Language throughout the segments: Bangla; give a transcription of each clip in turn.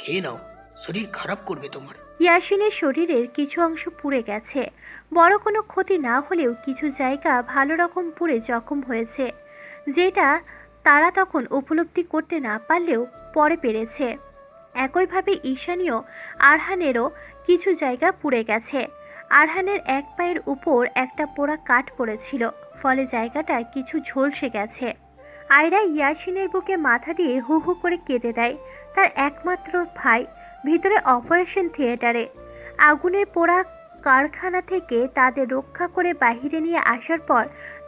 খেয়ে নাও, শরীর খারাপ করবে তোমার। ইয়াসিনের শরীরের কিছু অংশ পুড়ে গেছে। বড় কোনো ক্ষতি না হলেও কিছু জায়গা ভালো রকম পুড়ে জখম হয়েছে, যেটা তারা তখন উপলব্ধি করতে না পারলেও পরে পেরেছে। একইভাবে ঈশানীয় আরহানেরও কিছু জায়গা পুড়ে গেছে। আরহানের এক পায়ের উপর একটা পোড়া কাঠ পড়েছিল, ফলে জায়গাটা কিছু ঝলসে গেছে। আয়রা ইয়াসিনের বুকে মাথা দিয়ে হু হু করে কেঁদে দেয়। তার একমাত্র ভাই ভিতরে অপারেশন থিয়েটারে। আগুনের পোড়া কারখানা থেকে তাদের রক্ষা করে বাহিরে নিয়ে আসার পর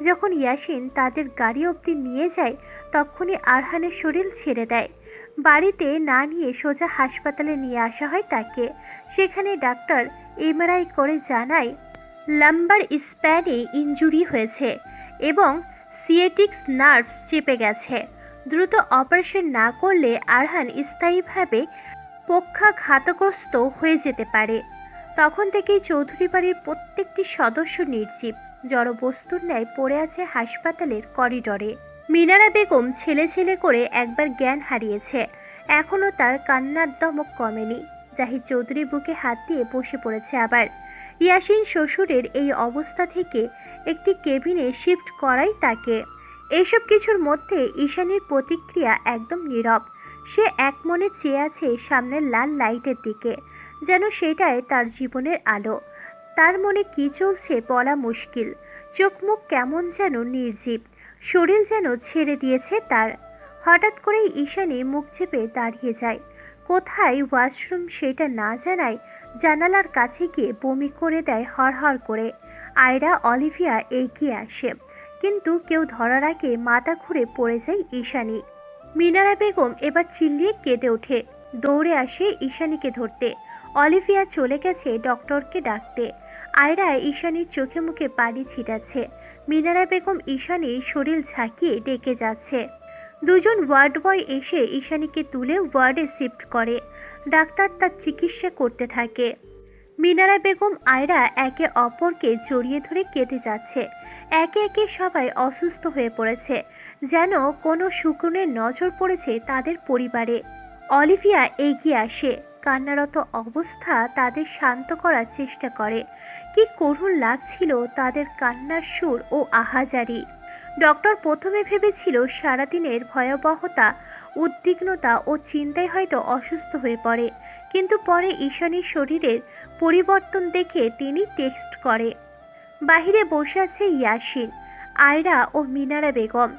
যখন ইয়াসিন তাদের গাড়ি অবধি নিয়ে যায়, তখনই আরহানের শরীর ছেড়ে দেয়। বাড়িতে না নিয়ে সোজা হাসপাতালে নিয়ে আসা হয় তাকে। সেখানে ডাক্তার এমআরআই করে জানায় লাম্বার স্প্যানে ইনজুরি হয়েছে এবং সিয়েটিক্স নার্ভ চেপে গেছে। দ্রুত অপারেশন না করলে আরহান স্থায়ীভাবে পক্ষাঘাতগ্রস্ত হয়ে যেতে পারে। তখন থেকেই চৌধুরী বাড়ির প্রত্যেকটি সদস্য নির্জীব জড়বস্তুর ন্যায় পড়ে আছে হাসপাতালের করিডরে। মিনারা বেগম ছেলে ছেলে করে একবার জ্ঞান হারিয়েছে, এখনও তার কান্নার দমক কমেনি। জাহিদ চৌধুরী বুকে হাত দিয়ে বসে পড়েছে আবার। ইয়াসিন শ্বশুরের এই অবস্থা থেকে একটি কেবিনে শিফট করাই তাকে। এসব কিছুর মধ্যে ঈশানীর প্রতিক্রিয়া একদম নীরব। সে এক মনে চেয়ে আছে সামনের লাল লাইটের দিকে, যেন সেটাই তার জীবনের আলো। তার মনে কি চলছে বলা মুশকিল। চোখ মুখ কেমন যেন নির্জীব, শরীর যেন ছেড়ে দিয়েছে তার। হঠাৎ করেই ঈশানী মুখ চেপে দাঁড়িয়ে যায়। কোথায় ওয়াশরুম সেটা না জানায় জানালার কাছে গিয়ে বমি করে দেয় হড়হড় করে। আয়রা অলিভিয়া এগিয়ে আসে, কিন্তু কেউ ধরার আগে মাথা ঘুরে পড়ে যায় ঈশানী। মিনারা বেগম এবার চিল্লিয়ে কেঁদে ওঠে, দৌড়ে আসে ঈশানীকে ধরতে। অলিভিয়া চলে গেছে ডক্টরকে ডাকতে। আয়রা ঈশানীর চোখে মুখে পানি ছিটাচ্ছে। মিনারা বেগম ঈশানীর শরীর ঝাঁকিয়ে ডেকে যাচ্ছে। দুজন ওয়ার্ড বয় এসে ঈশানীকে তুলে ওয়ার্ডে শিফট করে। ডাক্তার তার চিকিৎসা করতে থাকে। মিনারা বেগম আয়রা একে অপরকে জড়িয়ে ধরে কেঁদে যাচ্ছে। একে একে সবাই অসুস্থ হয়ে পড়েছে, যেন কোনো শকুনের নজর পড়েছে তাদের পরিবারে। অলিভিয়া এগিয়ে আসে, কান্নারত অবস্থা তাদের শান্ত করার চেষ্টা করে। কি করুণ লাগছিল তাদের কান্নার সুর ও আহাজারি। ডক্টর প্রথমে ভেবেছিল সারাদিনের ভয়াবহতা, উদ্বিগ্নতা ও চিন্তায় হয়তো অসুস্থ হয়ে পড়ে, কিন্তু পরে ঈশানীর শরীরের পরিবর্তন দেখে তিনি টেক্সট করে। বাহিরে বসে আছে ইয়াসিন, আয়রা ও মিনারা বেগম।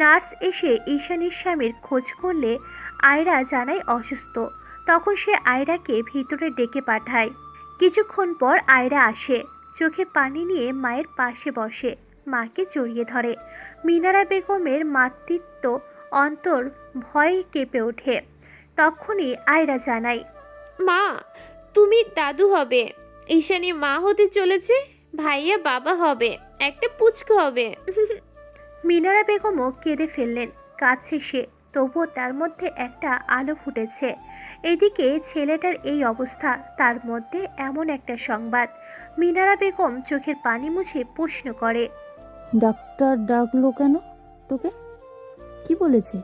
নার্স এসে ঈশানীর স্বামীর খোঁজ করলে আয়রা জানায় অসুস্থ। তখন সে আয়রাকে ভিতরে ডেকে পাঠায়। কিছুক্ষণ পর আয়রা আসে, চোখে পানি নিয়ে মায়ের পাশে বসে, মাকে জড়িয়ে ধরে। মিনারা বেগমের মাতৃত্ব অন্তর ভয়ে কেঁপে ওঠে। তখনই আয়রা জানায়, মা, তুমি দাদু হবে, ঈশানী মা হতে চলেছে, ভাইয়া বাবা হবে, একটা পুচকু হবে। মিনারা বেগমও কেঁদে ফেললেন। কাছে সে, তবুও তার মধ্যে একটা আলো ফুটেছে। এদিকে ছেলেটার এই অবস্থা, তার মধ্যে এমন একটা সংবাদ। মিনারা বেগম চোখের পানি মুছে প্রশ্ন করে, ডাক্তার ডাকলো কেন তোকে? কি বলেছে?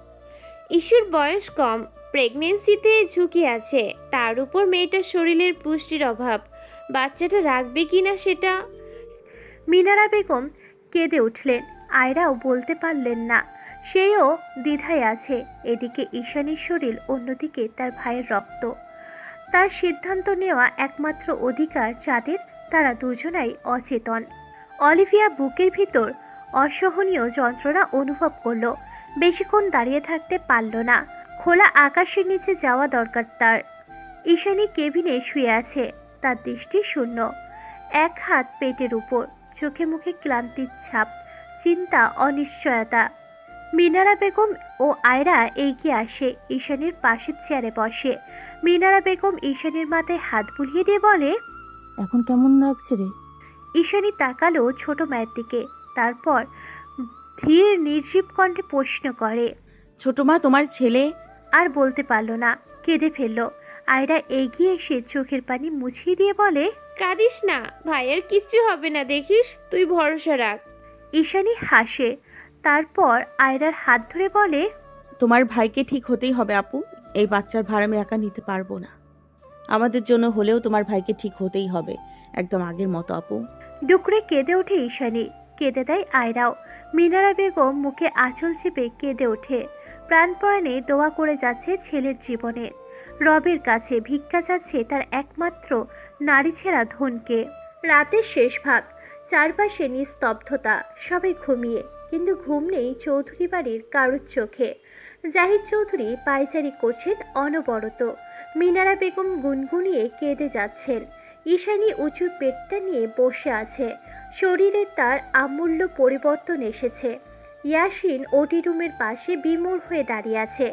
ইস্যুর বয়স কম, প্রেগনেন্সিতে ঝুঁকি আছে, তার উপর মেয়েটার শরীরের পুষ্টির অভাব, বাচ্চাটা রাখবে কিনা সেটা। মিনারা বেগম কেঁদে উঠলেন। আয়রাও বলতে পারলেন না, সেও দ্বিধায় আছে। এদিকে ঈশানীর শরীর, অন্যদিকে তার ভাইয়ের রক্ত। তার সিদ্ধান্ত নেওয়া একমাত্র অধিকার যাদের, তারা দুজনাই অচেতন। অলিভিয়া বুকের ভিতর অসহনীয় যন্ত্রণা অনুভব করলো। বেশিক্ষণ দাঁড়িয়ে থাকতে পারল না। খোলা আকাশের নিচে যাওয়া দরকার তার। ঈশানী কেবিনে শুয়ে আছে, তার দৃষ্টি শূন্য। এক হাত পেটের উপর, চোখে মুখে ক্লান্তির ছাপ, চিন্তা, অনিশ্চয়তা। মিনারা বেগম ও আয়রা এগিয়ে আসে, ঈশানীর পাশের চেয়ারে বসে। মিনারা বেগম ঈশানীর মাথায় হাত বুলিয়ে দিয়ে বলে, এখন কেমন লাগছে রে? ঈশানী তাকালো ছোট মায়ের দিকে, তারপর ধীর নির্জীব কণ্ঠে প্রশ্ন করে। ছোট মা, তোমার ছেলে? আর বলতে পারল না, কেঁদে ফেলল। আয়রা এগিয়ে এসে চোখের পানি মুছিয়ে দিয়ে বলে, কাঁদিস না, ভাইয়ের কিচ্ছু হবে না, দেখিস, তুই ভরসা রাখ। ঈশানী হাসে, তারপর আয়রার হাত ধরে বলে, তোমার ভাইকে ঠিক হতেই হবে আপু, এই বাচ্চার ভার আমি একা নিতে পারবো না। আমাদের জন্য হলেও তোমার ভাইকে ঠিক হতেই হবে, একদম আগের মতো আপু। ডুকরে কেঁদে ওঠে ঈশানী, কেঁদে দেয় আয়রাও। মিনারা বেগম মুখে আঁচল চেপে কেঁদে ওঠে, প্রাণপণে দোয়া করে যাচ্ছে ছেলের জীবনের। রবের কাছে ভিক্ষা চাচ্ছে তার একমাত্র নারী ছেঁড়া ধনকে। রাতের শেষ ভাগ, চারপাশে নিস্তব্ধতা, সবাই ঘুমিয়ে, কিন্তু ঘুম নেই চৌধুরী বাড়ির কারুর চোখে। জাহিদ চৌধুরী পায়চারি করছেন অনবরত, মিনারা বেগম গুনগুনিয়ে কেঁদে যাচ্ছেন। ঈশানী উঁচু পেটটা নিয়ে বসে আছে, শরীরে তার আমূল্য পরিবর্তন এসেছে। ইয়াসিন ওটি রুমের পাশে বিমূঢ় হয়ে দাঁড়িয়ে আছে।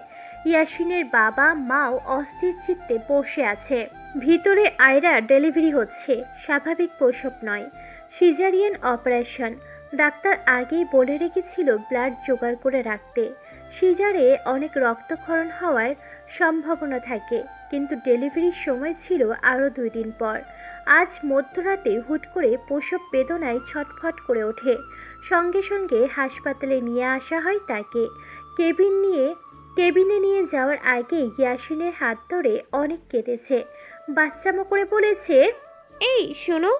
ইয়াসিনের বাবা মাও অস্থির চিত্তে বসে আছে। ভিতরে আয়রার ডেলিভারি হচ্ছে, স্বাভাবিক প্রসব নয়, সিজারিয়ান অপারেশন। ডাক্তার আগেই বলে রেখেছিল ব্লাড জোগাড় করে রাখতে। সিজারে অনেক রক্তক্ষরণ হওয়ার সম্ভাবনা থাকে, কিন্তু ডেলিভারির সময় ছিল আরও 2 দিন পর। আজ মধ্যরাতে হুট করে প্রসব বেদনায় ছটফট করে ওঠে। সঙ্গে সঙ্গে হাসপাতালে নিয়ে আসা হয় তাকে। কেবিনে নিয়ে যাওয়ার আগে ইয়াসিনের হাত ধরে অনেক কেঁদেছে, বাচ্চামো করে বলেছে, এই শোনো,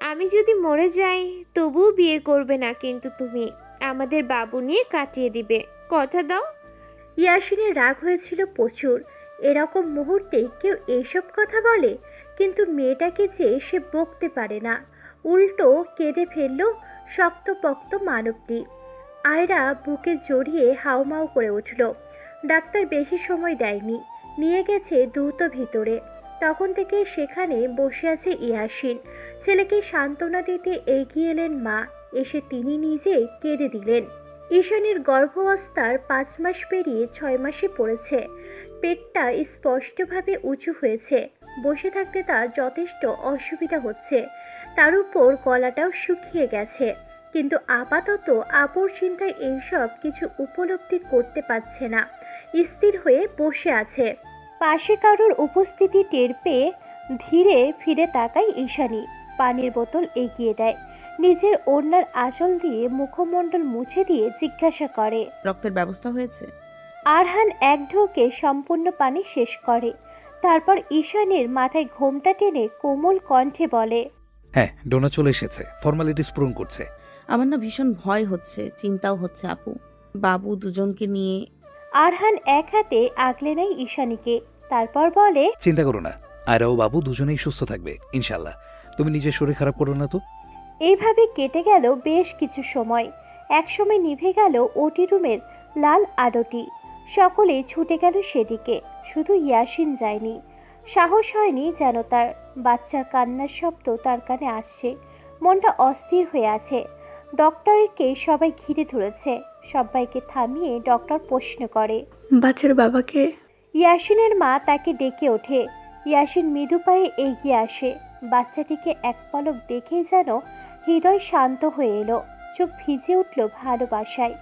আমি যদি মরে যাই তবুও বিয়ে করবে না, কিন্তু তুমি আমাদের বাবু নিয়ে কাটিয়ে দিবে, কথা দাও। ইয়াসিনের রাগ হয়েছিল প্রচুর। এরকম মুহূর্তে কেউ এসব কথা বলে, কিন্তু মেয়েটাকে যে সে বকতে পারে না, উল্টো কেঁদে ফেলল শক্তপোক্ত মানবটি। আয়রা বুকে জড়িয়ে হাউমাউ করে উঠল। ডাক্তার বেশি সময় দেয়নি, নিয়ে গেছে দ্রুত ভিতরে। তখন থেকে সেখানে বসে আছে ইয়াসিন। ছেলেকে সান্ত্বনা দিতে এগিয়ে এলেন মা, এসে তিনি নিজে কেঁদে দিলেন। ঈশানীর গর্ভাবস্থার 5 মাস পেরিয়ে 6 মাসে পড়েছে। পেটটা স্পষ্টভাবে উঁচু হয়েছে, বসে থাকতে তার যথেষ্ট অসুবিধা হচ্ছে। তার উপর গলাটাও শুকিয়ে গেছে, কিন্তু আপাতত আপুর চিন্তায় এইসব কিছু উপলব্ধি করতে পারছে না। স্থির হয়ে বসে আছে। পাশে কারোর উপস্থিতি টের পেয়ে ধীরে ফিরে তাকায় ঈশানী, পানির বোতল এগিয়ে দেয়। নিজের ওড়নার আঁচল দিয়ে মুখমণ্ডল মুছে দিয়ে জিজ্ঞাসা করে, রক্তের ব্যবস্থা হয়েছে? আরহান এক ঢোকে সম্পূর্ণ পানি শেষ করে। তারপর ঈশানীর মাথায় ঘোমটা টেনে কোমল কণ্ঠে বলে, হ্যাঁ, ডোনা চলে এসেছে, ফর্মালিটিস পূরণ করছে। আমার না ভীষণ ভয় হচ্ছে, চিন্তাও হচ্ছে আপু। বাবু দুজনকে নিয়ে। আরহান এক হাতে আগলে নেয় ঈশানীকে, তারপর বলে, চিন্তা করো না, আয়রা ও বাবু দুজনেই সুস্থ থাকবে ইনশাল্লাহ। তুমি নিজের শরীর খারাপ করো না তো। এইভাবে কেটে গেল বেশ কিছু সময়। একসময় নিভে গেল ওটি রুমের লাল আলোটি। সকলে ছুটে গেল সেদিকে, শুধু ইয়াসিন যায়নি। সাহস হয়নি যেন তার। বাচ্চার কান্নার শব্দ তার কানে আসছে, মনটা অস্থির হয়ে আছে। ডক্টরকে সবাই ঘিরে ধরেছে। সবাইকে থামিয়ে ডক্টর প্রশ্ন করে, বাচ্চার বাবাকে? ইয়াসিনের মা তাকে ডেকে ওঠে। ইয়াসিন মৃদু পায়ে এগিয়ে আসে। বাচ্চাটিকে এক পলক দেখেই যেন হৃদয় শান্ত হয়ে এলো, চোখ ভিজে উঠল ভালোবাসায়।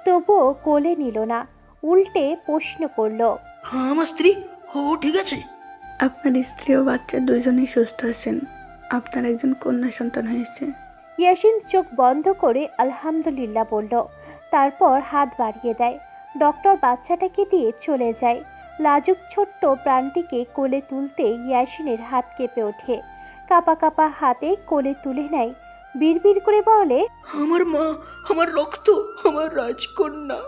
তবুও কোলে নিল না, উল্টে প্রশ্ন করল, হ্যাঁ আমার স্ত্রী, ও ঠিক আছে? আপনার স্ত্রী ও বাচ্চা দুজনেই সুস্থ আছেন। আপনার একজন কন্যা সন্তান হয়েছে। ইয়াসিন চোখ বন্ধ করে আলহামদুলিল্লাহ বলল, তারপর হাত বাড়িয়ে দেয়। ডক্টর বাচ্চাটাকে দিয়ে চলে যায়। লাজুক ছোট্ট প্রাণটিকে কোলে তুলতে ইয়াসিনের হাত কেঁপে ওঠে। কাপা কাপা হাতে কোলে তুলে নেয়, বিড়বিড় করে বলে, আমার মা, আমার রক্ত, আমার রাজকন্যা।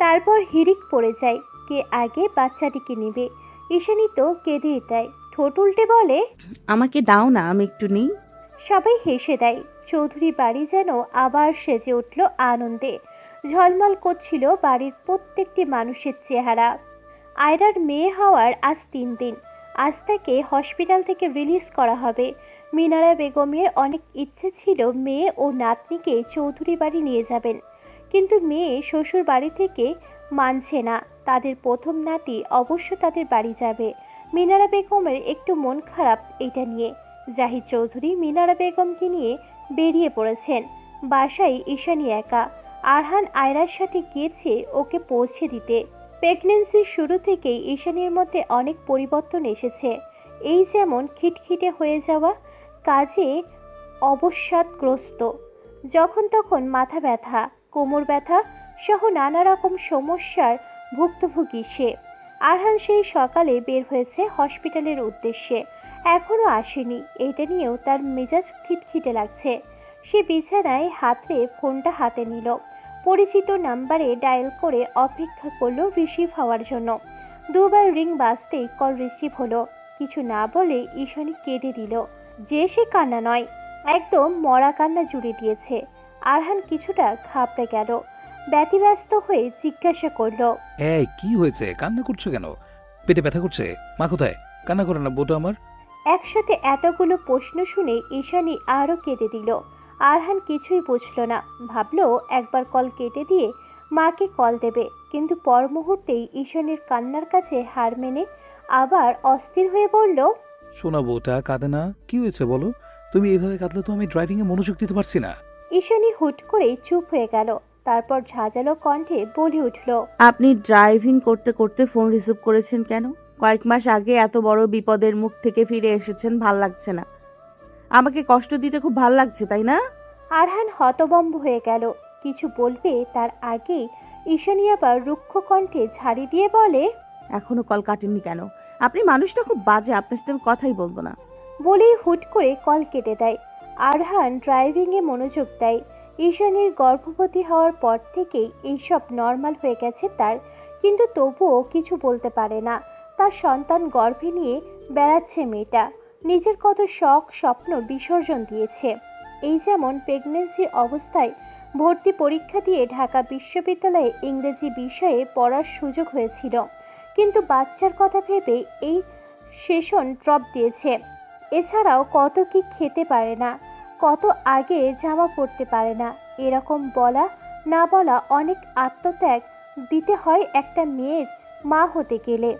তারপর হিড়িক পড়ে যায়, কে আগে বাচ্চাটিকে নেবে। ঈশানী তো কেঁদে দেয়, ঠোঁট উল্টে বলে, আমাকে দাও না, আমি একটু নেই। সবাই হেসে দেয়। চৌধুরী বাড়ি যেন আবার সেজে উঠল আনন্দে। ঝলমল করছিল বাড়ির প্রত্যেকটি মানুষের চেহারা। আয়রার মেয়ে হওয়ার আজ 3 দিন। আজ তাকে হসপিটাল থেকে রিলিজ করা হবে। মিনারা বেগমের অনেক ইচ্ছে ছিল মেয়ে ও নাতনিকে চৌধুরী বাড়ি নিয়ে যাবেন, কিন্তু মেয়ে শ্বশুর বাড়ি থেকে মানছে না। তাদের প্রথম নাতি অবশ্য তাদের বাড়ি যাবে। মিনারা বেগমের একটু মন খারাপ এটা নিয়ে। জাহিদ চৌধুরী মিনারা বেগমকে নিয়ে বেরিয়ে পড়েছেন। বাসায় ঈশানী একা। আরহান আয়রার সাথে গিয়েছে ওকে পৌঁছে দিতে। প্রেগন্যান্সির শুরু থেকেই ঈশানীর মধ্যে অনেক পরিবর্তন এসেছে। এই যেমন খিটখিটে হয়ে যাওয়া, কাজে অবসাদগ্রস্ত, যখন তখন মাথা ব্যথা, কোমর ব্যথা সহ নানা রকম সমস্যার ভুক্তভোগী সে। আরহান সেই সকালে বের হয়েছে হসপিটালের উদ্দেশ্যে, এখনো আসেনি। এটা নিয়েও তার মেজাজ খিটখিটে লাগছে। সে বিছানায় হাতড়ে ফোনটা হাতে নিল। পরিচিত নাম্বারে ডায়াল করে অপেক্ষা করলো রিসিভ হওয়ার জন্য। দুবার রিং বাজতেই কল রিসিভ হলো। কিছু না বলে ঈশানী কেঁদে দিল। যে সে কান্না নয়, একদম মরা কান্না জুড়ে দিয়েছে। আরহান কিছুটা ঘাবড়ে গেল। ব্যতিব্যস্ত হয়ে জিজ্ঞাসা করলো, এই কি হয়েছে, কান্না করছো কেন? পেটে ব্যথা করছে? মা কোথায়? কান্না করে না বউটা আমার। একসাথে এতগুলো প্রশ্ন শুনে ঈশানী আরও কেঁদে দিল। আরহান কিছুই বুঝল না। ভাবলো একবার কল কেটে দিয়ে মাকে কল দেবে, কিন্তু পর মুহূর্তেই ঈশানীর কান্নার কাছে হার মেনে আবার অস্থির হয়ে বলল, শোনা বউটা কাঁদে না, কি হয়েছে বলো? তুমি এইভাবে কাঁদলে তো আমি ড্রাইভিংয়ে মনোযোগ দিতে পারছি না। ঈশানী হুট করে চুপ হয়ে গেল। তারপর ঝাঁঝালো কণ্ঠে বলে উঠল, আপনি ড্রাইভিং করতে করতে ফোন রিসিভ করেছেন কেন? কয়েক মাস আগে এত বড় বিপদের মুখ থেকে ফিরে এসেছেন, ভাল লাগছে না? আমাকে কষ্ট দিতে খুব ভাল লাগছে, তাই না? আরহান হতবম্ব হয়ে গেল। কিছু বলবে তার আগেই ঈশানী আবার রুক্ষ কণ্ঠে ঝাড়ি দিয়ে বলে, এখনো কল কাটেননি কেন? আপনি মানুষটা খুব বাজে, আপনার সাথে আমি কথাই বলবো না। বলেই হুট করে কল কেটে দেয়। আরহান ড্রাইভিংয়ে মনোযোগ দেয়। ঈশানীর গর্ভবতী হওয়ার পর থেকেই এইসব নর্মাল হয়ে গেছে তার, কিন্তু তবুও কিছু বলতে পারে না। তার সন্তান গর্ভে নিয়ে বেড়াচ্ছে মেয়েটা। নিজের কত শখ স্বপ্ন বিসর্জন দিয়েছে। এই যেমন প্রেগন্যান্সি অবস্থায় ভর্তি পরীক্ষা দিয়ে ঢাকা বিশ্ববিদ্যালয়ে ইংরেজি বিষয়ে পড়ার সুযোগ হয়েছিল, কিন্তু বাচ্চার কথা ভেবে এই সেশন ড্রপ দিয়েছে। এছাড়াও কত কি খেতে পারে না, কত আগে জামা পরতে পারে না। এরকম বলা না বলা অনেক আত্মত্যাগ দিতে হয় একটা মেয়ের মা হতে গেলে।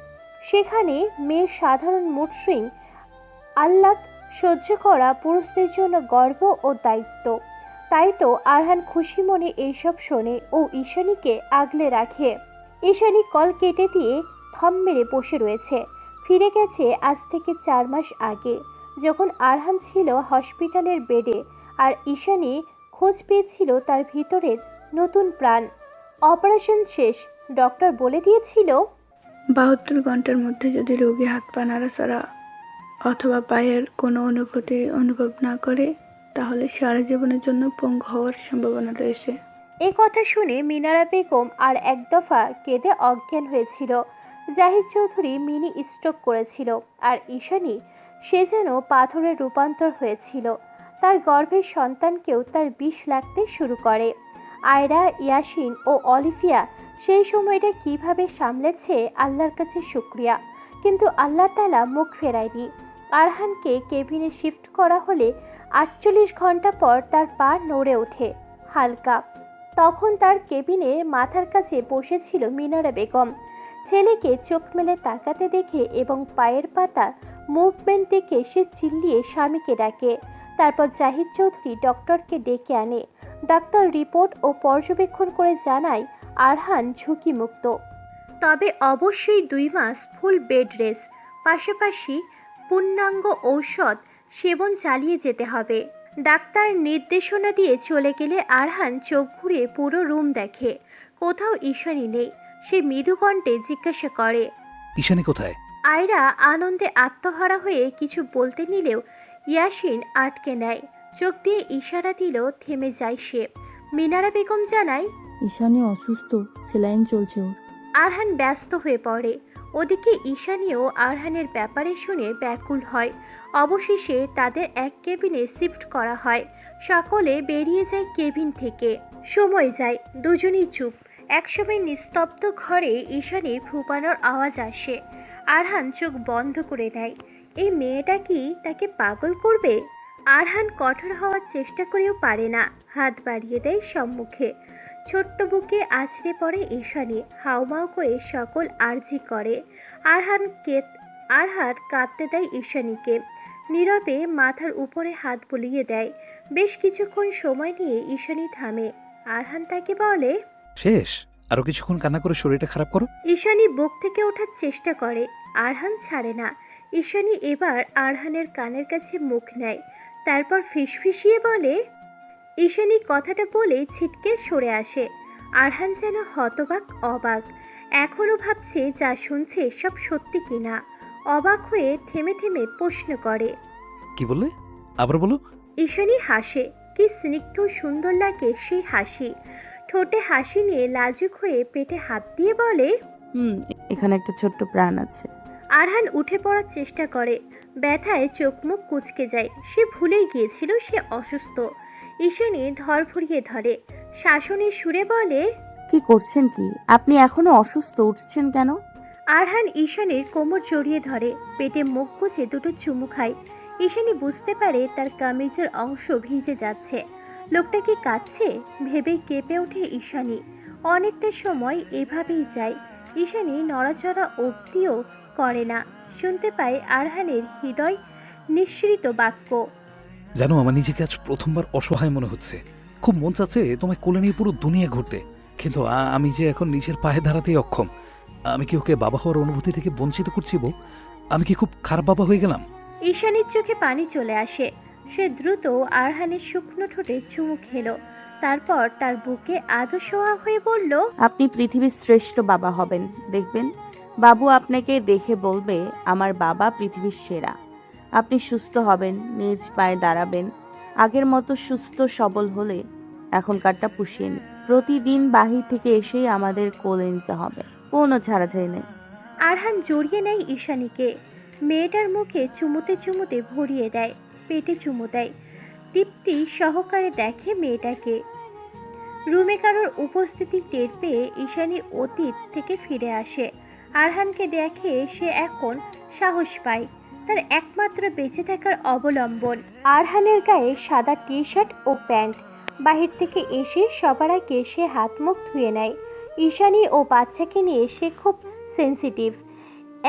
সেখানে মেয়ের সাধারণ মুড সুইং আহ্লাদ সহ্য করা পুরুষদের জন্য গর্ব ও দায়িত্ব। তাই তো আরহান খুশি মনে এইসব শোনে ও ঈশানীকে আগলে রাখে। ঈশানী কল কেটে দিয়ে থম মেরে বসে রয়েছে। ফিরে গেছে আজ থেকে 4 মাস আগে, যখন আরহান ছিল হসপিটালের বেডে আর ঈশানী খোঁজ পেয়েছিল তার ভিতরের নতুন প্রাণ। অপারেশন শেষ, ডক্টর বলে দিয়েছিল 72 ঘন্টার মধ্যে যদি রোগী হাত পা নাড়াচাড়া অথবা পায়ের কোনো অনুভূতি অনুভব না করে, তাহলে সারা জীবনের জন্য পঙ্গু হওয়ার সম্ভাবনা রয়েছে। এই কথা শুনে মিনারা বেগম আর এক দফা কেঁদে অজ্ঞান হয়েছিল। জাহিদ চৌধুরী মিনি স্ট্রোক করেছিল, আর ঈশানী সে যেন পাথরের রূপান্তর হয়েছিল। তার গর্ভের সন্তানকেও তার বিষ লাগতে শুরু করে। আয়রা, ইয়াসিন ও অলিভিয়া সেই সময়টা কিভাবে সামলেছে আল্লাহর কাছে শুকরিয়া। কিন্তু আল্লাহ তাআলা মুখ ফেরায়নি। আরহানকে কেবিনে শিফট করা হলে 48 ঘন্টা পর তার পা নড়ে ওঠে হালকা। তখন তার কেবিনে মাথার কাছে বসেছিল মিনারা বেগম। ছেলেকে চোখ মেলে তাকাতে দেখে এবং পায়ের পাতা মুভমেন্ট দেখে সে চিল্লিয়ে স্বামীকে ডাকে। তারপর জাহিদ চৌধুরী ডক্টরকে ডেকে আনে। ডাক্তার রিপোর্ট ও পর্যবেক্ষণ করে জানায় আরহান ঝুঁকিমুক্ত, তবে অবশ্যই 2 মাস ফুল বেড রেস্ট, পাশাপাশি পূর্ণাঙ্গ ঔষধ সেবন চালিয়ে যেতে হবে। ডাক্তার নির্দেশনা দিয়ে চলে গেলে আরহান চোখ ঘুরিয়ে পুরো রুম দেখে। কোথাও ঈশানী নেই। সে মৃদু কণ্ঠে জিজ্ঞাসা করে, ঈশানী কোথায়? আয়রা আনন্দে আত্মহারা হয়ে কিছু বলতে নিলেও ইয়াসিন আটকে নেয়। চোখ দিয়ে ইশারা দিলেও থেমে যায় সে। মিনারা বেগম জানায়, ঈশানী অসুস্থ, সেলাইন চলছে ওর। আরহান ব্যস্ত হয়ে পড়ে। ওদিকে ঈশানীও আরহানের ব্যাপারে শুনে ব্যাকুল হয়। অবশেষে তাদের এক কেবিনে শিফট করা হয়। সকলে বেরিয়ে যায় কেবিন থেকে। সময় যায়, দুজনেই চুপ। একসময় নিস্তব্ধ ঘরে ঈশানী ফুপানোর আওয়াজ আসে। আরহান চোখ বন্ধ করে নেয়। এই মেয়েটা কি তাকে পাগল করবে? আরহান কঠোর হওয়ার চেষ্টা করেও পারে না। হাত বাড়িয়ে দেয় সম্মুখে। ছোট্ট বুকে আছড়ে পড়ে ঈশানী। হাউমাউ করে সকল আর্জি করে। আরহান কাঁদতে দেয় ঈশানীকে। নীরবে মাথার উপরে হাত বুলিয়ে দেয়। বেশ কিছুক্ষণ সময় নিয়ে ঈশানী থামে। আরহান তাকে বলে, শেষ? আরো কিছুক্ষণ কান্না করে শরীরটা খারাপ করো। ঈশানী বুক থেকে ওঠার চেষ্টা করে। আরহান ছাড়ে না। ঈশানী এবার আরহানের কানের কাছে মুখ নেয়। তারপর ফিসফিসিয়ে বলে। ঈশানী কথাটা বলে ছিটকে সরে আসে। আরহান যেন হতবাক অবাক। এখনও ভাবছে যা শুনছে সব সত্যি কিনা। অবাক হয়ে থেমে থেমে প্রশ্ন করে। কি বললে? আবার বলো। ঈশানী হাসে, কি স্নিগ্ধ সুন্দর লাগে সেই হাসি। ঠোঁটে হাসি নিয়ে লাজুক হয়ে পেটে হাত দিয়ে বলে, এখানে একটা ছোট্ট প্রাণ আছে। আরহান উঠে পড়ার চেষ্টা করে। ব্যথায় চোখ মুখ কুঁচকে যায়। সে ভুলেই গিয়েছিল সে অসুস্থ। ঈশানী ধরফরিয়ে ধরে, শাসনের সুরে বলে, কি করছেন কি? আপনি এখনো অসুস্থ, উঠছেন কেন? আরহান ঈশানীর কোমর জড়িয়ে ধরে, পেটে মুখ গুজে দুটো চুমু খায়। ঈশানী বুঝতে পারে তার কামিজের অংশ ভিজে যাচ্ছে। লোকটা কি কাঁদছে ভেবেই কেঁপে ওঠে ঈশানী। অনেকটা সময় এভাবেই যায়। ঈশানী নড়াচড়া অবধিও করে না। শুনতে পায় আরহানের হৃদয় নিঃসৃত বাক্য। জানো, আমার নিজেকে আজ প্রথমবার অসহায় মনে হচ্ছে। খুব মন চাচ্ছে তোমায় কোলে নিয়ে পুরো দুনিয়া ঘুরতে, কিন্তু আমি যে এখন নিজের পায়ে দাঁড়াতেই অক্ষম। আমি কি ওকে বাবা হওয়ার অনুভূতি থেকে বঞ্চিত করছি বউ? আমি কি খুব খারাপ বাবা হয়ে গেলাম? ঈশানীর চোখে পানি চলে আসে। সে দ্রুত আরহানের শুকনো ঠোঁটে চুমু খেলো। তারপর তার বুকে আদো শোয়া হয়ে বলল, আপনি পৃথিবীর শ্রেষ্ঠ বাবা হবেন, দেখবেন বাবু আপনাকে দেখে বলবে আমার বাবা পৃথিবীর সেরা। আপনি সুস্থ হবেন, নিজ পায়ে দাঁড়াবেন। আগের মতো সুস্থ সবল হলে এখনকারটা পুষিয়ে নিন। প্রতিদিন বাহির থেকে এসেই আমাদের কোলে নিতে হবে, কোনো ছাড়াছাড়ি নেই। আরহান জড়িয়ে নেয় ঈশানীকে। মেয়েটার মুখে চুমুতে চুমুতে ভরিয়ে দেয়, পেটে চুমু দেয়। তৃপ্তি সহকারে দেখে মেয়েটাকে। রুমে কারোর উপস্থিতি টের পেয়ে ঈশানী অতীত থেকে ফিরে আসে। আরহানকে দেখে সে এখন সাহস পায়। তার একমাত্র বেঁচে থাকার অবলম্বন। আরহানের গায়ে সাদা টি শার্ট ও প্যান্ট। বাহির থেকে এসে সবার আগে সে হাত মুখ ধুয়ে নেয়। ঈশানী ও বাচ্চাকে নিয়ে সে খুব সেন্সিটিভ।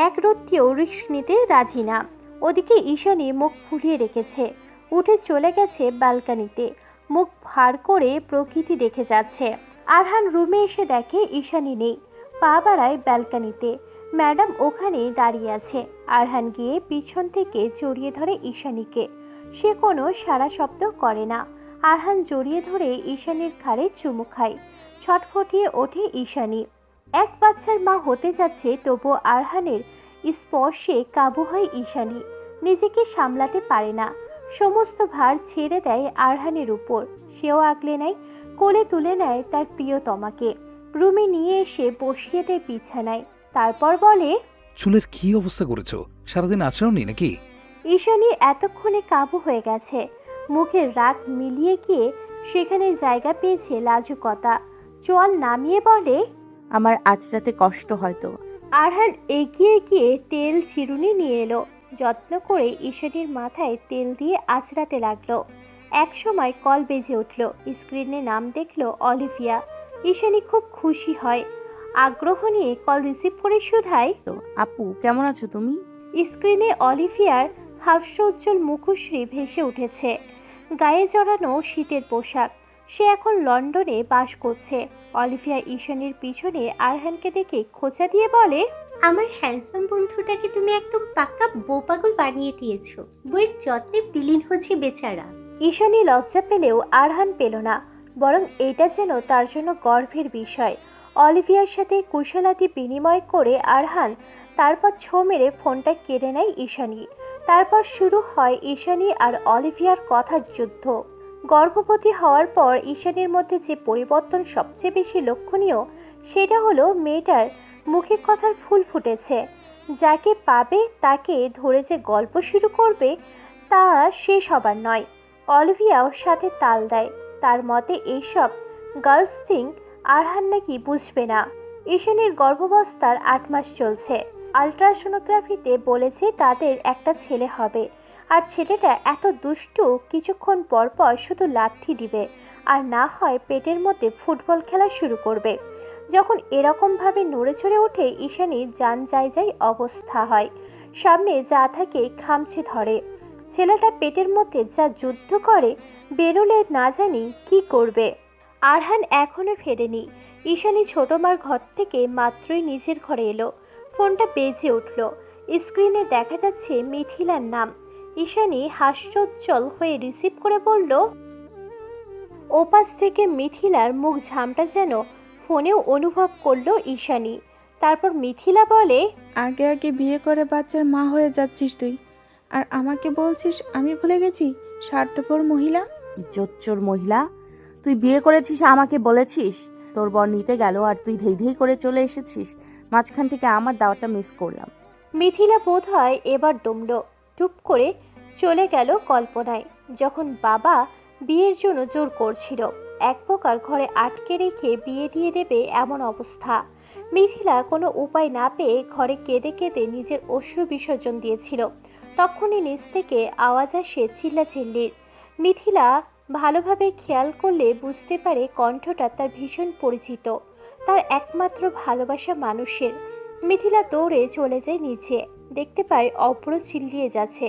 এক রত্তিও রিস্ক নিতে রাজি না। ওদিকে ঈশানী মুখ ফুলিয়ে রেখেছে, উঠে চলে গেছে ব্যালকানিতে। মুখ ভার করে প্রকৃতি দেখে যাচ্ছে। আরহান রুমে এসে দেখে ঈশানী নেই। পা বাড়ায় ব্যালকানিতে। ম্যাডাম ওখানেই দাঁড়িয়ে আছে। আরহান গিয়ে পিছন থেকে জড়িয়ে ধরে ঈশানীকে। সে কোনো সাড়া শব্দ করে না। আরহান জড়িয়ে ধরে ঈশানীর ঘাড়ে চুমু খায়। ছটফটিয়ে ওঠে ঈশানী। এক বাচ্চার মা হতে যাচ্ছে, তবু আরহানের স্পর্শে কাবু হয় ঈশানী। নিজেকে সামলাতে পারে না। সমস্ত ভার ছেড়ে দেয় আরহানের উপর। সেও আগলে নেয়, কোলে তুলে নেয় তার প্রিয়তমাকে। রুমে নিয়ে এসে বসিয়ে দেয় বিছানায়। তারপর বলে, চুলের কি অবস্থা করেছো? সারাদিন আচরণই নাকি? ঈশানী এতক্ষণে কাবু হয়ে গেছে। মুখের রাগ মিলিয়ে গিয়ে সেখানে জায়গা পেয়েছে লাজুকতা। চোয়াল নামিয়ে বলে, আমার আজ রাতে কষ্ট হয়তো। আরহান এগিয়ে গিয়ে তেল চিরুনি নিয়ে এলো। যত্ন করে ঈশানীর মাথায় তেল দিয়ে আঁচড়াতে লাগলো। এক সময় কল বেজে উঠল। স্ক্রিনে নাম দেখলো অলিভিয়া। ঈশানী খুব খুশি হয়। আগ্রহ নিয়ে কল রিসিভ করে শুধায়, তো আপু কেমন আছো তুমি? স্ক্রিনে অলিভিয়ার হাস্যোজ্জ্বল মুখশ্রী ভেসে উঠেছে। গায়ে জড়ানো শীতের পোশাক। সে এখন লন্ডনে বাস করছে। অলিভিয়া ঈশানীর পিছনে আরহানকে দেখে খোঁচা দিয়ে বলে, আমার হ্যান্ডসাম বন্ধুটাকে তুমি একদম পাক্কা বোপাগল বানিয়ে দিয়েছো। বইয়ের যত্নে বিলীন হচ্ছে বেচারা। ঈশানী লজ্জা পেলেও আরহান পেল না, বরং এটা যেন তার জন্য গর্বের বিষয়। অলিভিয়ার সাথে কুশলাদি বিনিময় করে আরহান তারপর ছো মেরে ফোনটা কেড়ে নেয় ঈশানী। তারপর শুরু হয় ঈশানী আর অলিভিয়ার কথার যুদ্ধ। গর্ভবতী হওয়ার পর ঈশানীর মধ্যে যে পরিবর্তন সবচেয়ে বেশি লক্ষণীয়, সেটা হলো মেয়েটার মুখে কথার ফুল ফুটেছে। যাকে পাবে তাকে ধরে যে গল্প শুরু করবে তা শেষ হবার নয়। অলিভিয়াও সাথে তাল দেয়। তার মতে এইসব গার্লস থিং আরহান নাকি বুঝবে না। ঈশানীর গর্ভাবস্থার 8 মাস চলছে। আলট্রাসোনোগ্রাফিতে বলেছে তাদের একটা ছেলে হবে। আর ছেলেটা এত দুষ্টু, কিছুক্ষণ পর পর শুধু লাথি দিবে, আর না হয় পেটের মধ্যে ফুটবল খেলা শুরু করবে। যখন এরকমভাবে নড়ে চড়ে ওঠে ঈশানীর জান যাই অবস্থা হয়। সামনে যা থাকে খামচে ধরে। ছেলেটা পেটের মধ্যে যা যুদ্ধ করে, বেরোলে না জানি কি করবে। আরহান এখনো ফেরেনি। ঈশানী ছোট মার ঘর থেকে মাত্রই নিজের ঘরে এলো। ফোনটা বেজে উঠল। স্ক্রিনে দেখা যাচ্ছে মিথিলার নাম। ঈশানী হাস্যোজ্জ্বল হয়ে রিসিভ করে বলল, ওপাশ থেকে মিথিলার মুখ ঝামটা যেন ফোনেও অনুভব করলো ঈশানী। তারপর মিথিলা বলে, আগে আগে বিয়ে করে বাচ্চার মা হয়ে যাচ্ছিস তুই, আর আমাকে বলছিস আমি ভুলে গেছি? স্বার্থপর মহিলা। জোচ্চোর মহিলা, তুই বিয়ে করেছিস আমাকে বলেছিস? তোর বর নিতে গেল আর তুই ধেই ধেই করে চলে এসেছিস। মাঝখান থেকে আমার দাওয়াটা মিস করলাম। মিথিলা বোধ হয় এবার দমল, চুপ করে চলে গেল কল্পনায়। যখন বাবা বিয়ের জন্য জোর করছিল, এক প্রকার ঘরে আটকে রেখে বিয়ে দিয়ে দেবে এমন অবস্থা। মিথিলা কোনো উপায় না পেয়ে ঘরে কেঁদে কেঁদে নিজের অশ্রু বিসর্জন দিয়েছিল। তখনই নিচ থেকে আওয়াজ আসে চিল্লাচিল্লির। মিথিলা ভালোভাবে খেয়াল করলে বুঝতে পারে কণ্ঠটা তার ভীষণ পরিচিত, তার একমাত্র ভালোবাসা মানুষের। মিথিলা দৌড়ে চলে যায় নিচে, দেখতে পায় অভ্র চিল্লিয়ে যাচ্ছে।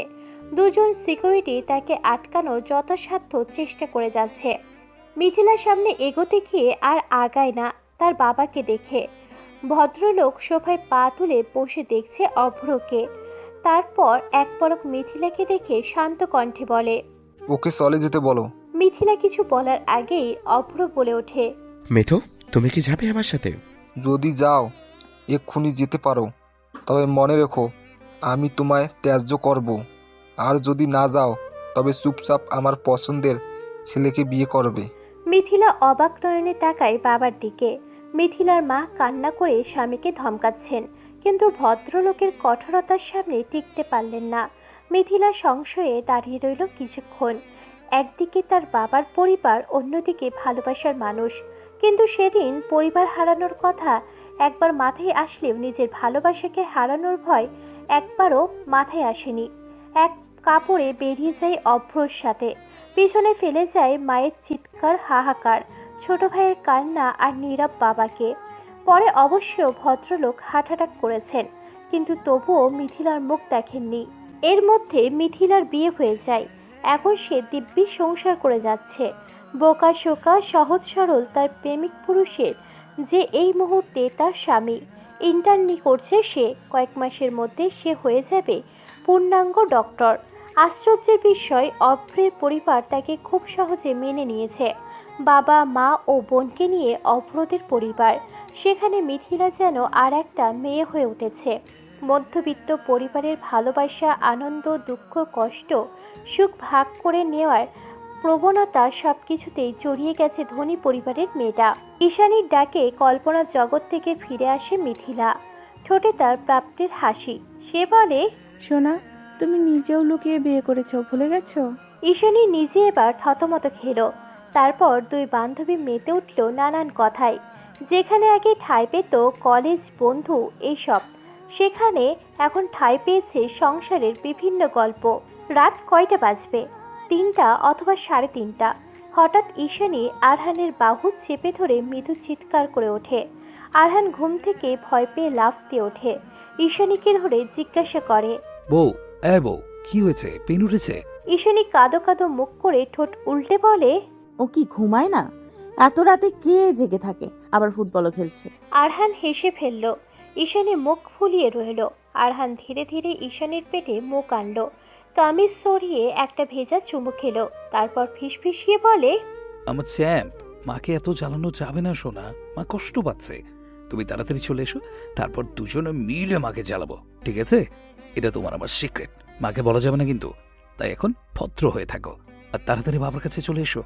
দুজন সিকিউরিটি তাকে আটকানোর যথাসাধ্য চেষ্টা করে যাচ্ছে। মিথিলার সামনে এগোতে গিয়ে আর আগায় না তার বাবাকে দেখে। ভদ্রলোক সোফায় পা তুলে বসে দেখছে অভ্রকে। তারপর এক পলক মিথিলাকে দেখে শান্ত কণ্ঠে বলে, ওকে চলে যেতে বলো। মিথিলা কিছু বলার আগেই অভ্র বলে ওঠে, মেথো, তুমি কি যাবে আমার সাথে? যদি যাও এক্ষুনি যেতে পারো, তবে মনে রেখো আমি তোমায় ত্যায্য করব। আর যদি না যাও তবে চুপচাপ আমার পছন্দের ছেলেকে বিয়ে করবে। মিথিলা অবাক নয়নে তাকায় বাবার দিকে। মিথিলার মা কান্না করে স্বামীকে ধমকাচ্ছেন, কিন্তু ভদ্রলোকের কঠোরতার সামনে টিকতে পারলেন না। মিথিলা সংশয়ে দাঁড়িয়ে রইল কিছুক্ষণ। একদিকে তার বাবার পরিবার, অন্যদিকে ভালোবাসার মানুষ। কিন্তু সেদিন পরিবার হারানোর কথা একবার মাথায় আসলেও নিজের ভালোবাসাকে হারানোর ভয় একবারও মাথায় আসেনি। এক কাপড়ে বেরিয়ে যায় অভ্রর সাথে। পিছনে ফেলে যায় মায়ের চিৎকার, হাহাকার, ছোট ভাইয়ের কান্না আর নীরব বাবাকে। পরে অবশ্য ভদ্রলোক হার্ট অ্যাটাক করেছেন, কিন্তু তবুও মিথিলার মুখ দেখেননি। এর মধ্যে মিথিলার বিয়ে হয়ে যায়। এখন সে দিব্যি সংসার করে যাচ্ছে। বোকা শোকা সহজ সরল তার প্রেমিক পুরুষের, যে এই মুহূর্তে তার স্বামী। ইন্টার্নি করছে সে। কয়েক মাসের মধ্যে সে হয়ে যাবে পূর্ণাঙ্গ ডক্টর। আশ্চর্যের বিষয়, অভ্রের পরিবার তাকে খুব সহজে মেনে নিয়েছে। বাবা, মা ও বোনকে নিয়ে অভ্রদের পরিবার। সেখানে মিথিলা যেন আর একটা মেয়ে হয়ে উঠেছে। মধ্যবিত্ত পরিবারের ভালোবাসা, আনন্দ, দুঃখ, কষ্ট, সুখ ভাগ করে নেওয়ার প্রবণতা সবকিছুতেই জড়িয়ে গেছে ধনী পরিবারের মেয়েটা। ঈশানীর ডাকে কল্পনার জগৎ থেকে ফিরে আসে মিথিলা। ঠোঁটে তার প্রাপ্তির হাসি। সে বলে, সোনা, তুমি নিজেও লুকিয়ে বিয়ে করেছো, ভুলে গেছো? ঈশানী নিজে এবার থতমত খেল। তারপর দুই বান্ধবী মেতে উঠল নানান কথায়। যেখানে আগে ঠাঁই পেত কলেজ, বন্ধু এইসব, সেখানে এখন ঠাঁই পেয়েছে সংসারের বিভিন্ন গল্প। রাত কয়টা বাজবে? 3টা অথবা 3:30। হঠাৎ ঈশানী আরহানের বাহু চেপে ধরে মৃদু চিৎকার করে ওঠে। আরহান ঘুম থেকে ভয় পেয়ে লাফ দিয়ে ওঠে। ঈশানীকে ধরে জিজ্ঞাসা করে, বউ, বউ, কি হয়েছে? পেন উঠেছে? ঈশানী কাঁদো কাঁদো মুখ করে ঠোঁট উল্টে বলে, ও কি ঘুমায় না? এত রাতে কে জেগে থাকে? আবার ফুটবলও খেলছে। আরহান হেসে ফেলল। ঈশানী মুখ ফুলিয়ে রইল। আরহান ধীরে ধীরে ঈশানীর পেটে মুখ আনল, কামিজ সরিয়ে একটা ভেজা চুমু খেলো। তারপর ফিসফিসিয়ে বলে, আমার চ্যাম্প, মাকে এত জ্বালানো যাবে না সোনা, মা কষ্ট পাচ্ছে। তুমি তাড়াতাড়ি চলে এসো, তারপর দুজনে মিলে মাকে জ্বালাবো, ঠিক আছে? এটা তোমার আমার সিক্রেট, মাকে বলা যাবে না কিন্তু। তাই এখন ভদ্র হয়ে থাকো আর তাড়াতাড়ি বাবার কাছে চলে এসো।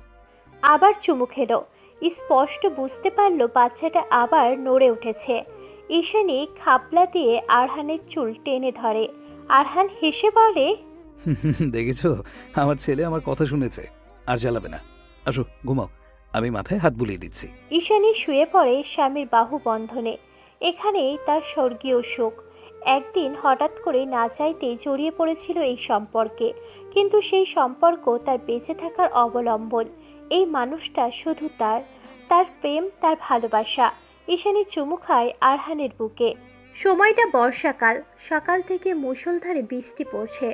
আবার চুমু খেলো। স্পষ্ট বুঝতে পারল বাচ্চাটা আবার নড়ে উঠেছে। ঈশানী খাপলা দিয়ে আরহানের চুল টেনে ধরে। আরহান হেসে বলে, দেখেছো, আমার ছেলে আমার কথা শুনেছে, আর জ্বালাবে না। আসো ঘুমাও, আমি মাথায় হাত বুলিয়ে দিচ্ছি। ঈশানী শুয়ে পড়ে স্বামীর বাহু বন্ধনে। এখানেই তার স্বর্গীয় সুখ। একদিন হঠাৎ করে না চাইতেই জড়িয়ে পড়েছিল এই সম্পর্কে, কিন্তু সেই সম্পর্ক তার বেঁচে থাকার অবলম্বন। এই মানুষটা শুধু তার প্রেম, তার ভালোবাসা। ঈশানী চুমু খায় আরহানের বুকে। সময়টা বর্ষাকাল। সকাল থেকে মুষলধারে বৃষ্টি পড়ছে।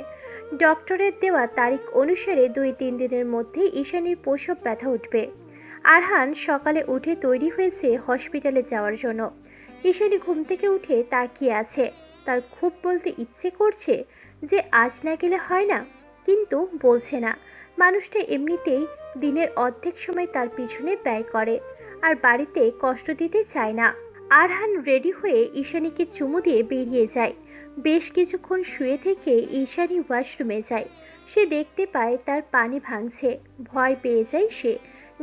ডক্টরের দেওয়া তারিখ অনুসারে 2-3 দিনের মধ্যে ঈশানীর প্রসব ব্যথা উঠবে। আরহান সকালে উঠে তৈরি হয়েছে হসপিটালে যাওয়ার জন্য। ঈশানী ঘুম থেকে উঠে তাকিয়ে আছে। তার খুব বলতে ইচ্ছে করছে যে আজ না গেলে হয় না, কিন্তু বলছে না। মানুষটা এমনিতেই দিনের অর্ধেক সময় তার পিছনে ব্যয় করে, আর বাড়িতে কষ্ট দিতে চায় না। আরহান রেডি হয়ে ঈশানীকে চুমু দিয়ে বেরিয়ে যায়। বেশ কিছুক্ষণ শুয়ে থেকে ঈশানী ওয়াশরুমে যায়। সে দেখতে পায় তার পানি ভাঙছে। ভয় পেয়ে যায় সে।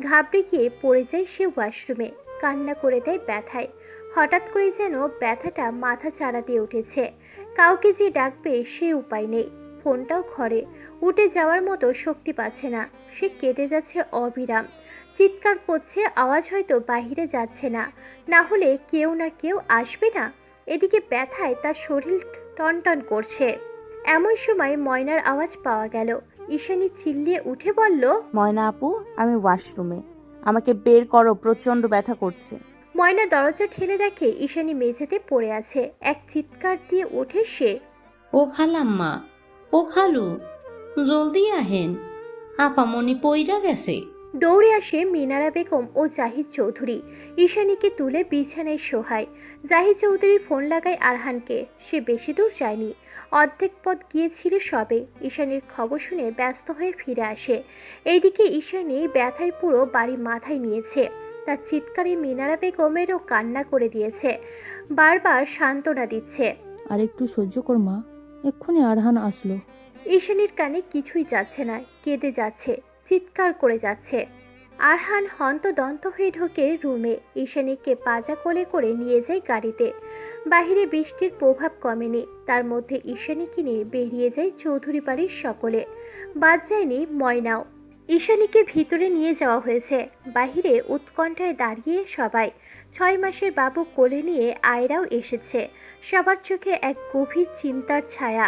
ঘাবড়ে গিয়ে পড়ে যায় সে ওয়াশরুমে। কান্না করে দেয় ব্যথায়। হঠাৎ করে যেন ব্যথাটা মাথা চাড়া দিয়ে উঠেছে। কাউকে যে ডাকবে সে উপায় নেই। ফোনটাও ঘরে। উঠে যাওয়ার মতো শক্তি পাচ্ছে না। সে কেঁদে যাচ্ছে অবিরাম। চিৎকার করছে, আওয়াজ হয়তো বাহিরে যাচ্ছে না, না হলে কেউ না কেউ আসবে না। এদিকে ব্যথায় তার শরীর টনটন করছে। এমন সময় ময়নার আওয়াজ পাওয়া গেল। ঈশানী চিল্লিয়ে উঠে বলল, ময়না আপু, আমি ওয়াশরুমে, আমাকে বের করো, প্রচন্ড ব্যথা করছে। ময়না দরজা ঠেলে দেখে ঈশানী মেঝেতে পড়ে আছে। এক চিৎকার দিয়ে ওঠে সে। ও খালাম্মা, ও খালু, জলদি আহেন, আপামনি পইরা গেছে। দৌড়ে আসে মিনারা বেগম ও জাহিদ চৌধুরী। ঈশানীকে তুলে বিছানায় শোহায়। জাহিদ চৌধুরী ফোন লাগায় আরহানকে। সে বেশি দূর যায়নি, অর্ধেক পথ গিয়েছিল সবে। ঈশানীর খবর শুনে ব্যস্ত হয়ে ফিরে আসে। এইদিকে ঈশানী ব্যথায় পুরো বাড়ি মাথায় নিয়েছে। তার চিৎকারে মিনারা বেগমেরও কান্না করে দিয়েছে, বারবার সান্ত্বনা দিচ্ছে। আর একটু সহ্য কর মা, এক্ষুনি আরহান আসলো। ঈশানীর কানে কিছুই যাচ্ছে না, কেঁদে যাচ্ছে, চিৎকার করে যাচ্ছে। আরহান হন্তদন্ত হয়ে ঢোকে রুমে। ঈশানীকে পাজা কোলে করে নিয়ে যায় গাড়িতে। বাহিরে বৃষ্টির প্রভাব কমেনি, তার মধ্যে ঈশানীকে নিয়ে বেরিয়ে যায় চৌধুরী বাড়ির সকলে, বাদ যায়নি ময়নাও। ঈশানীকে ভিতরে নিয়ে যাওয়া হয়েছে। বাহিরে উৎকণ্ঠায় দাঁড়িয়ে সবাই। 6 মাসের বাবু কোলে নিয়ে আয়রাও এসেছে। সবার চোখে এক গভীর চিন্তার ছায়া।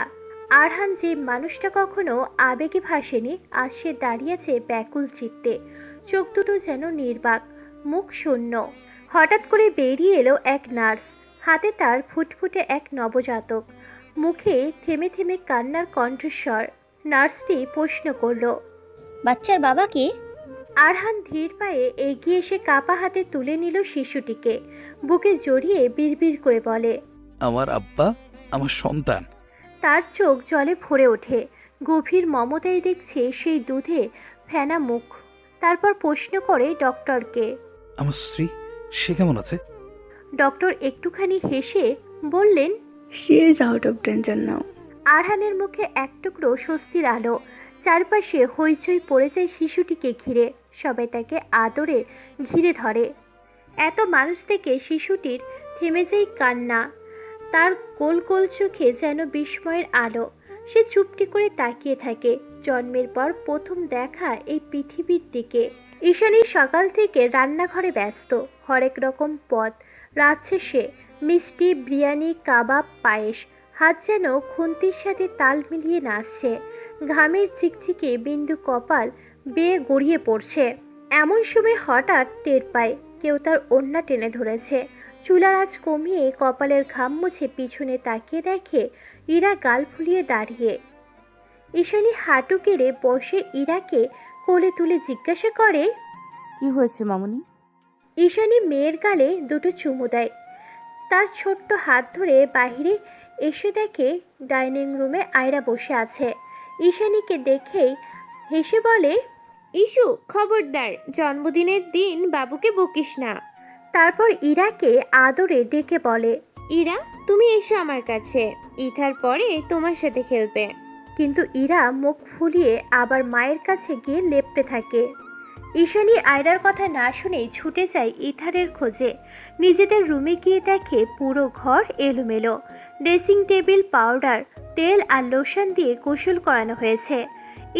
আরহান যে মানুষটা কখনো আবেগে ভাসেনি, আজ সে দাঁড়িয়েছে ব্যাকুল চিত্তে। চোখ দুটো যেন নির্বাক, মুখ শূন্য। হঠাৎ করে বেরিয়ে এলো এক নার্স। হাতে তার ফুটফুটে এক নবজাতক। মুখে থেমে থেমে কান্নার কণ্ঠস্বর। নার্সটি প্রশ্ন করল, বাচ্চার বাবা কে? আরহান ধীর পায়ে এগিয়ে এসে কাপা হাতে তুলে নিল শিশুটিকে। বুকে জড়িয়ে বিড়বিড় করে বলে, আমার আব্বা, আমার সন্তান। তার চোখ জলে ভরে ওঠে। গভীর মমতায় দেখছে সেই দুধে ফেনা মুখ। তারপর প্রশ্ন করে ডক্টরকে, আমার স্ত্রী, সে কেমন আছে? ডক্টর একটুখানি হেসে বললেন, she is out of danger now. আরহানের মুখে এক টুকরো স্বস্তির আলো। চারপাশে হইচই পড়ে যায় শিশুটিকে ঘিরে। সবাই তাকে আদরে ঘিরে ধরে। এত মানুষ থেকে শিশুটির থেমে যায় কান্না। তার গোল গোল চোখে যেন বিস্ময়ের আলো। সে চুপটি করে তাকিয়ে থাকে, জন্মের পর প্রথম দেখা এই পৃথিবীর দিকে। ঈশানী সকাল থেকে রান্নাঘরে ব্যস্ত। হরেক রকম পদ রাঁধছে সে। মিষ্টি, বিরিয়ানি, কাবাব, পায়েস। হাত যেন খুন্তির সাথে তাল মিলিয়ে নাচছে। ঘামের চিকচিকে বিন্দু কপাল বেয়ে গড়িয়ে পড়ছে। এমন সময় হঠাৎ টের পায় কেউ তার ওড়না টেনে ধরেছে। চুলার আঁচ কমিয়ে কপালের ঘাম মুছে পিছনে তাকিয়ে দেখে ইরা গাল ফুলিয়ে দাঁড়িয়ে। ঈশানী হাঁটু কেড়ে বসে ইরাকে কোলে তুলে জিজ্ঞাসা করে, কি হয়েছে মামুনি? ঈশানী মেয়ের গালে দুটো চুমু দেয়। তার ছোট্ট হাত ধরে বাইরে এসে দেখে ডাইনিং রুমে আয়রা বসে আছে। ঈশানীকে দেখেই হেসে বলে, ইস্যু, খবরদার, জন্মদিনের দিন বাবুকে বকিস না। তারপর ইরাকে আদরে ডেকে বলে, ইরা, তুমি এসো আমার কাছে, ইথার পরে তোমার সাথে খেলবে। কিন্তু ইরা মুখ ফুলিয়ে আবার মায়ের কাছে গিয়ে লেপ্টে থাকে। ঈশানী আয়রার কথা না শুনেই ছুটে যায় ইথারের খোঁজে। নিজেদের রুমে গিয়ে দেখে পুরো ঘর এলোমেলো। ড্রেসিং টেবিল, পাউডার, তেল আর লোশন দিয়ে গোসল করানো হয়েছে।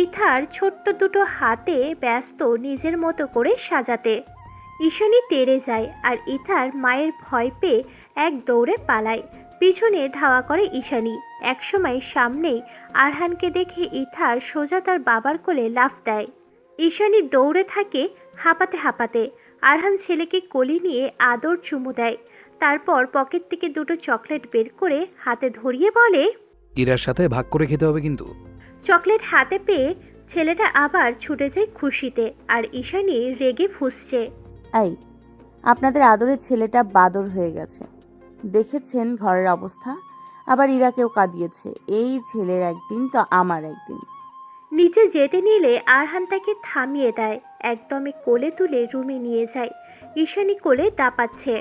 ইথার ছোট্ট দুটো হাতে ব্যস্ত নিজের মতো করে সাজাতে। ঈশানী তেড়ে যায় আর ইথার মায়ের ভয় পেয়ে এক দৌড়ে পালায়। পিছনে ধাওয়া করে ঈশানী। একসময় সামনেই আরহানকে দেখে ইথার সোজা তার বাবার কোলে লাফ দেয়। ঈশানী দৌড়ে থাকে হাঁপাতে হাঁপাতে। আরহান ছেলেকে কোলে নিয়ে আদর চুমু দেয়। তারপর পকেট থেকে দুটো চকলেট বের করে হাতে ধরিয়ে বলে, ইরার সাথে ভাগ করে খেতে হবে কিন্তু। চকলেট হাতে পেয়ে ছেলেটা আবার ছুটে যায় খুশিতে। আর ঈশানী রেগে ফুঁসছে। এই, আপনাদের আদরের ছেলেটা বাদর হয়ে গেছে, দেখেছেন ঘরের অবস্থা। আবার ইরাকেও কাঁদিয়েছে। এই ছেলের একদিন তো আমার একদিন। নিচে যেতে নিলে আরহান তাকে থামিয়ে দেয়। একদমে কোলে তুলে রুমে নিয়ে যায়। ঈশানী কোলে দাপাচ্ছে।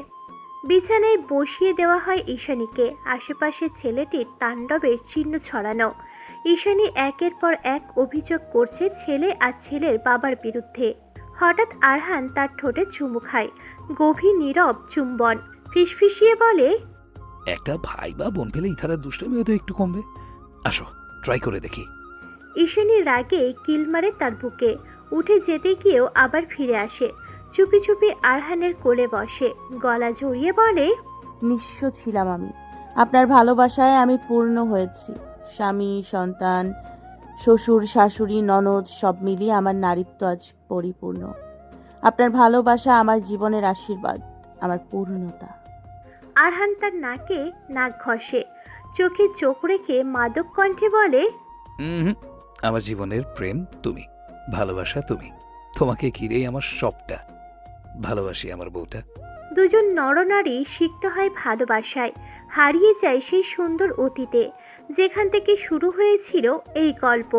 বিছানায় বসিয়ে দেওয়া হয় ঈশানীকে। আশেপাশে ছেলেটির তাণ্ডবের চিহ্ন ছড়ানো। ঈশানী একের পর এক অভিযোগ করছে ছেলে আর ছেলের বাবার বিরুদ্ধে। হঠাৎ আরহান তার ঠোঁটে চুমু খায়, গভীর নীরব চুম্বন। ফিসফিসিয়ে বলে, একটা ভাই বা বোন পেলে ইথারার দুষ্টামি হয়তো একটু কমবে। আসো, ট্রাই করে দেখি। ঈশানী রাগে কিল মারে তার বুকে। উঠে যেতে গিয়েও আবার ফিরে আসে। চুপি চুপি আরহানের কোলে বসে, গলা জড়িয়ে বলে, নিঃস্ব ছিলাম আমি, আপনার ভালোবাসায় আমি পূর্ণ হয়েছি। স্বামী, সন্তান, শ্বশুর, শাশুড়ি, ননদ সব মিলিয়ে আমার নারীত্ব আজ পরিপূর্ণ। আপনার ভালোবাসা আমার জীবনের আশীর্বাদ, আমার পূর্ণতা। আরহান তার নাকে নাক ঘষে, চোখে চোখ রেখে মাদক কণ্ঠে বলে, আমার জীবনের প্রেম তুমি, ভালোবাসা তুমি, তোমাকে ঘিরেই আমার সবটা। ভালোবাসি আমার বউটা। দুজন নরনারী সিক্ত হয় ভালোবাসায়, হারিয়ে যায় সেই সুন্দর অতীতে যেখান থেকে শুরু হয়েছিল এই গল্প।